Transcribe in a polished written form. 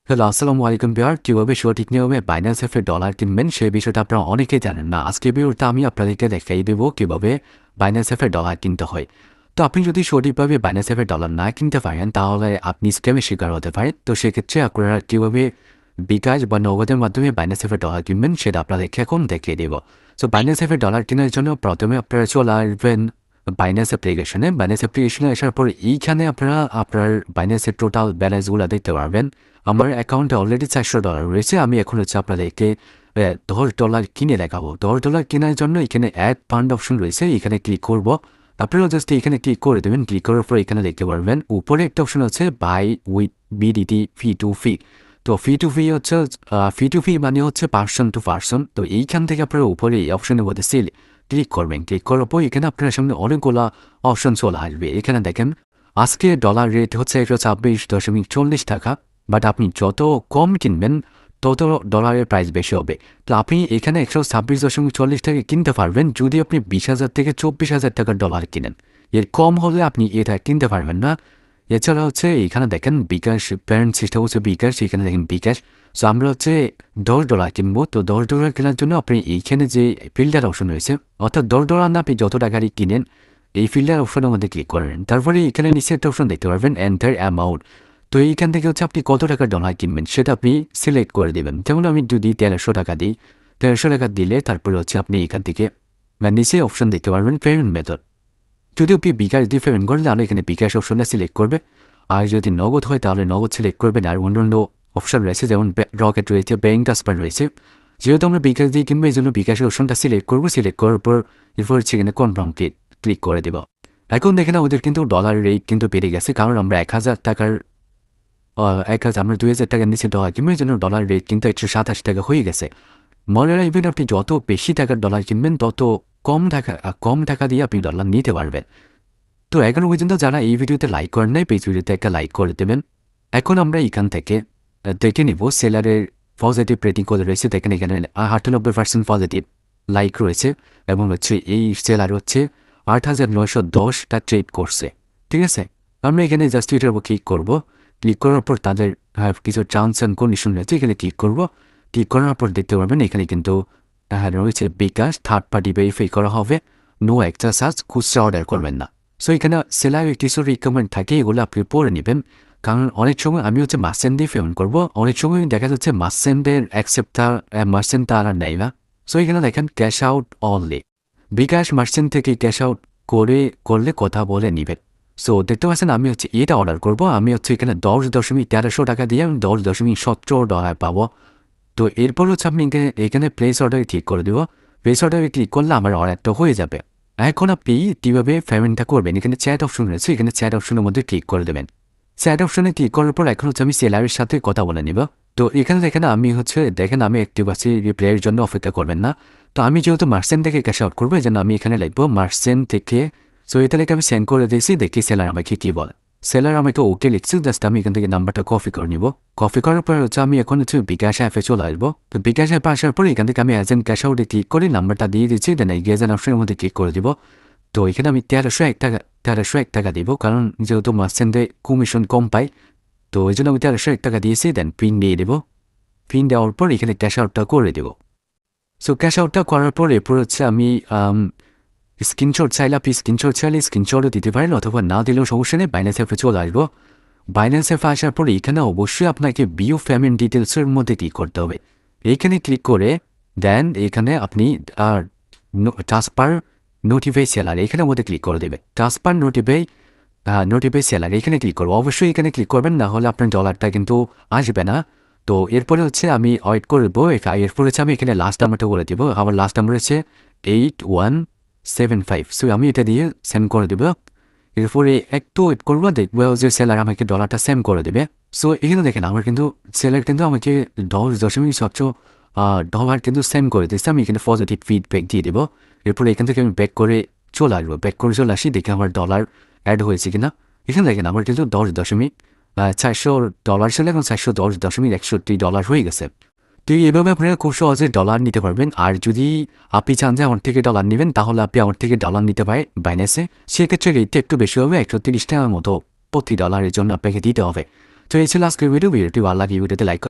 Hello, আসসালামু আলাইকুম viewer. কিভাবে সঠিক নিয়মে বাইন্যান্স অ্যাপে ডলার কিনবেন সেই বিষয়টা আপনারা অনেকেই জানেন না। আজকের ভিডিওতে আমি আপনাদেরকে দেখাই দেবো কিভাবে বাইন্যান্স অ্যাপে ডলার কিনতে হয়। তো আপনি যদি সঠিকভাবে বাইন্যান্স অ্যাপে ডলার না কিনতে পারেন তাহলে আপনি স্ক্যামের শিকার হতে পারেন। তো সেক্ষেত্রে আপনারা কীভাবে বিকাশ বা নগদের মাধ্যমে বাইন্যান্স অ্যাপে ডলার কিনবেন সেটা আপনাদেরকে এখন দেখিয়ে দেবো। সো বাইন্যান্স অ্যাপে ডলার কেনার জন্য প্রথমে আপনারা চলে আসবেন বাইন্যান্স অ্যাপ্লিকেশনে। বাইন্যান্স অ্যাপ্লিকেশনে আসার পর এইখানে আপনারা আপনার বাইন্যান্সের টোটাল ব্যালেন্সগুলো দেখতে পারবেন। আমার অ্যাকাউন্টে অলরেডি $400 রয়েছে। আমি এখন হচ্ছে আপনাদেরকে $10 কিনে দেখাবো। $10 কেনার জন্য এখানে অ্যাড ফান্ড অপশন রয়েছে, এখানে ক্লিক করব। আপনারা জাস্ট এখানে ক্লিক করে দেবেন। ক্লিক করার পর এখানে দেখতে পারবেন উপরে একটা অপশন আছে buy with BDT fee to fee. তো ফি টু ফি হচ্ছে ফি টু ফি মানে হচ্ছে পার্সন টু পার্সন। তো এইখান থেকে আপনারা উপরে এই অপশনের মধ্যে সেল ক্লিক করবেন। ক্লিক করার পর এখানে আপনার সামনে অনেকগুলো অপশন চলে আসবে। এখানে দেখেন আজকে ডলার রেট হচ্ছে 126.40 টাকা। বাট আপনি যত কম কিনবেন তত ডলারের প্রাইস বেশি হবে। তো আপনি এখানে 126.40 টাকা কিনতে পারবেন যদি আপনি 20,000 থেকে 24,000 টাকার ডলার কিনেন। এর কম হলে আপনি এটা কিনতে পারবেন না। এছাড়া হচ্ছে এখানে দেখেন বিকাশ প্যারেন্ট সিস্টেম হচ্ছে বিকাশ, এখানে দেখেন বিকাশ। সো আমরা হচ্ছে $10 কিনবো। তো $10 কেনার জন্য আপনি এইখানে যে ফিল্টার অপশন রয়েছে, অর্থাৎ $10 না আপনি যত টাকারই কিনেন এই ফিল্টার অপশনের মধ্যে ক্লিক করবেন। তারপরে এখানে নিচে একটা অপশন দেখতে পারবেন এন্টার অ্যামাউন্ট। তো এইখান থেকে হচ্ছে আপনি কত টাকার ডলার কিনবেন সেটা আপনি সিলেক্ট করে দেবেন। যেমন আমি যদি 1300 টাকা দিই, 1300 টাকা দিলে তারপরে হচ্ছে আপনি এখান থেকে নিচে অপশন দেখতে পারবেন পেমেন্ট মেথড। যদি আপনি বিকাশ দিয়ে পেমেন্ট করেন তাহলে এখানে বিকাশ অপশনটা সিলেক্ট করবে, আর যদি নগদ হয় তাহলে নগদ সিলেক্ট করবেন। আর অন্যান্য অপশন রয়েছে যেমন রকেট রয়েছে, ব্যাঙ্ক ট্রান্সফার রয়েছে। যেহেতু আমরা বিকাশ দিয়ে কিনবো এই জন্য বিকাশের অপশনটা সিলেক্ট করবো। সিলেক্ট করার পর এরপর হচ্ছে এখানে কনফার্ম ক্লিক করে দেবো। এখন দেখেন আমাদের কিন্তু ডলার রেট কিন্তু বেড়ে গেছে, কারণ আমরা 1,000 টাকার আমরা 2,000 টাকার নিচে ডলার কিনবো, এই জন্য ডলার রেট কিন্তু 127 টাকা হয়ে গেছে। মনে রাখবেন আপনি যত বেশি টাকার ডলার কিনবেন তত কম টাকা দিয়ে আপনি ডলার নিতে পারবেন। তো এখনো পর্যন্ত যারা এই ভিডিওতে লাইক করেন নাই পেজ ভিডিওতে একটা লাইক করে দেবেন। এখন আমরা এখান থেকে দেখে নিব সেলারের পজিটিভ রেটিং কত রয়েছে। দেখেন এখানে 98% পজিটিভ লাইক রয়েছে এবং হচ্ছে এই সেলার হচ্ছে 8,910টা ট্রেড করছে। ঠিক আছে, আমরা এখানে জাস্ট এটার উপর ক্লিক করবো। ক্লিক করার পর তাদের কিছু টার্মস অ্যান্ড কন্ডিশন রয়েছে, এখানে ক্লিক করব। ক্লিক করার পর দেখতে পারবেন এখানে কিন্তু রয়েছে বিকাশ থার্ড পার্টি ভেরিফাই করা হবে, নো এক্সট্রা চার্জ, খুচরা অর্ডার করবেন না। সো এখানে সেলারের কিছু রিকমেন্ড থাকে, এগুলো আপনি পড়ে নেবেন। কারণ অনেক সময় আমি হচ্ছে মার্চেন্ট দিয়ে পেমেন্ট করবো, অনেক সময় দেখা যাচ্ছে মার্চেন্টের মার্চেন্ট তারা নেয় না। সো এখানে দেখেন ক্যাশ আউট অনলি, বিকাশ মার্চেন্ট থেকে ক্যাশ আউট করলে কথা বলে নেবেন। সো দেখতে পাচ্ছেন আমি হচ্ছে এটা অর্ডার করব। আমি হচ্ছে এখানে 10.1300 টাকা দিয়ে আমি $10.17 পাবো। তো এরপর হচ্ছে আপনি এখানে প্লেস অর্ডারে ক্লিক করে দেবো। প্লেস অর্ডারে ক্লিক করলে আমার অর্ডারটা হয়ে যাবে। এখন আপনি কীভাবে পেমেন্টটা করবেন, এখানে চ্যাট অপশন রয়েছে, এখানে চ্যাট অপশনের মধ্যে ক্লিক করে দেবেন। চ্যাট অপশনে ক্লিক করার পর এখন হচ্ছে আমি সেলারের সাথে কথা বলে নেব। তো এখানে দেখেন আমি অ্যাক্টিভ আছি, রিপ্লাইয়ের জন্য অপেক্ষা করবেন না। তো আমি যেহেতু মার্চেন্ট থেকে ক্যাশ আউট করবো এই জন্য আমি এখানে লিখবো মার্চেন্ট থেকে। সো এটা লিখে আমি সেন্ড করে দিয়েছি, দেখি সেলার আমাকে কী বলে। সেলার আমাকে ওকে লিখছি, জাস্ট আমি এখান থেকে নাম্বারটা কপি করে নিব। কপি করার পর হচ্ছে আমি এখন হচ্ছে বিকাশ অ্যাপে চলে আসবো। তো বিকাশ অ্যাপে আসার পর এখান থেকে আমি এজেন্ট ক্যাশ আউটে ক্লিক করে নাম্বারটা দিয়ে দিচ্ছি, দেন এই এজেন্ট অপশনের মধ্যে ক্লিক করে দিব। তো এখানে আমি 1301 টাকা দিব, কারণ যেহেতু মার্চেন্টে কমিশন কম পাই, তো এই জন্য আমি 1301 টাকা দিয়েছি। দেন পিন দিয়ে দেবো। পিন দেওয়ার পর এখানে ক্যাশ আউটটা করে দেবো। সো ক্যাশ আউটটা করার পর এরপর হচ্ছে আমি স্ক্রিনশট চাইলে আপনি স্ক্রিনশটও দিতে পারেন, অথবা না দিলেও সমস্যা নেই। বাইন্যান্স অ্যাপে চলে আসবো। বাইন্যান্স অ্যাপে আসার পরে এখানে অবশ্যই আপনাকে ভিউ পেমেন্ট ডিটেলসের মধ্যে ক্লিক করতে হবে। এইখানে ক্লিক করে দেন এখানে আপনি ট্রান্সফার নোটিফাই সেলার এখানের মধ্যে ক্লিক করে দেবে। ট্রান্সফার নোটিফাই সেলার এখানে ক্লিক করবো। অবশ্যই এখানে ক্লিক করবেন, না হলে আপনার ডলারটা কিন্তু আসবে না। তো এরপরে হচ্ছে আমি ওয়েট করবো। এরপরে হচ্ছে আমি এখানে লাস্ট নাম্বারটা বলে দেবো। আমার লাস্ট নাম্বার হচ্ছে 8175। সো আমি এটা দিয়ে সেন্ড করে দেবো। এরপরে একটু ওয়েট করবো, দেখবো যে সেলার আমাকে ডলারটা সেন্ড করে দেবে। সো এখানে দেখেন আমার কিন্তু সেলার কিন্তু আমাকে $10.17 কিন্তু সেন্ড করে দিচ্ছে। আমি এখানে পজিটিভ ফিডব্যাক দিয়ে দেবো। এরপরে এখান থেকে আমি ব্যাক করে চলে আসবো। ব্যাক করে চলে আসি, দেখে আমার ডলার অ্যাড হয়েছে কিনা। এখানে দেখেন আমার কিন্তু $10.400 ছিল, এখন $410.61 হয়ে গেছে। তো এইভাবে আপনারা খুব সহজে ডলার নিতে পারবেন। আর যদি আপনি চান যে আমার থেকে ডলার নেবেন তাহলে আপনি আমার থেকে ডলার নিতে পারেন বাইন্যান্সে। সেক্ষেত্রে রেটটা একটু বেশি হবে, 130 টাকার মতো প্রতি ডলারের জন্য আপনাকে দিতে হবে। তো এই ছিল আজকের ভিডিওটি ভালো লাগে ভিডিওতে লাইক